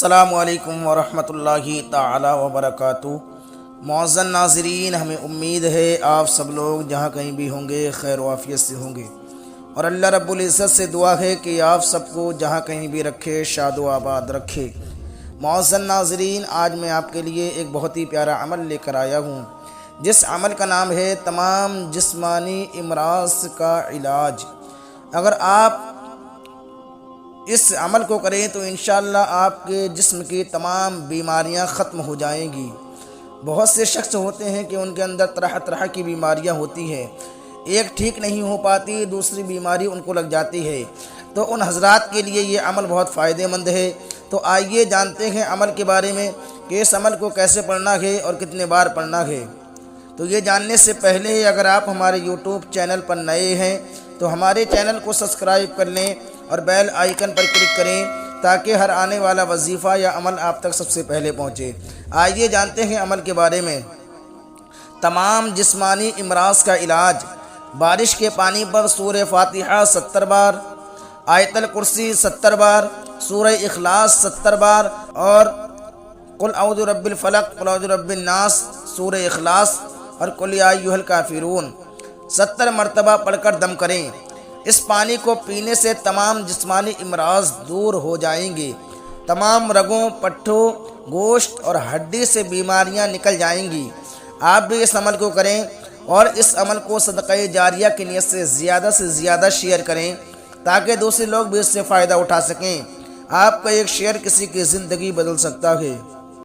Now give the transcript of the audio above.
السلام علیکم ورحمۃ اللہ تعالی وبرکاتہ۔ معزز ناظرین، ہمیں امید ہے آپ سب لوگ جہاں کہیں بھی ہوں گے خیر و عافیت سے ہوں گے، اور اللہ رب العزت سے دعا ہے کہ آپ سب کو جہاں کہیں بھی رکھے شاد و آباد رکھے۔ معزز ناظرین، آج میں آپ کے لیے ایک بہت ہی پیارا عمل لے کر آیا ہوں، جس عمل کا نام ہے تمام جسمانی امراض کا علاج۔ اگر آپ اس عمل کو کریں تو انشاءاللہ آپ کے جسم کی تمام بیماریاں ختم ہو جائیں گی۔ بہت سے شخص ہوتے ہیں کہ ان کے اندر طرح طرح کی بیماریاں ہوتی ہیں، ایک ٹھیک نہیں ہو پاتی، دوسری بیماری ان کو لگ جاتی ہے، تو ان حضرات کے لیے یہ عمل بہت فائدہ مند ہے۔ تو آئیے جانتے ہیں عمل کے بارے میں کہ اس عمل کو کیسے پڑھنا ہے اور کتنے بار پڑھنا ہے۔ تو یہ جاننے سے پہلے اگر آپ ہمارے یوٹیوب چینل پر نئے ہیں تو ہمارے چینل کو سبسکرائب کر لیں اور بیل آئیکن پر کلک کریں تاکہ ہر آنے والا وظیفہ یا عمل آپ تک سب سے پہلے پہنچے۔ آئیے جانتے ہیں عمل کے بارے میں۔ تمام جسمانی امراض کا علاج۔ بارش کے پانی پر سورہ فاتحہ 70 بار، آیت الکرسی 70 بار، سورہ اخلاص 70 بار، اور قل اعوذ برب الفلق، قل اعوذ برب الناس، سورہ اخلاص اور قل یا ایھا الکافرون 70 مرتبہ پڑھ کر دم کریں۔ اس پانی کو پینے سے تمام جسمانی امراض دور ہو جائیں گے، تمام رگوں، پٹھوں، گوشت اور ہڈی سے بیماریاں نکل جائیں گی۔ آپ بھی اس عمل کو کریں اور اس عمل کو صدقہ جاریہ کی نیت سے زیادہ شیئر کریں تاکہ دوسرے لوگ بھی اس سے فائدہ اٹھا سکیں۔ آپ کا ایک شیئر کسی کی زندگی بدل سکتا ہے۔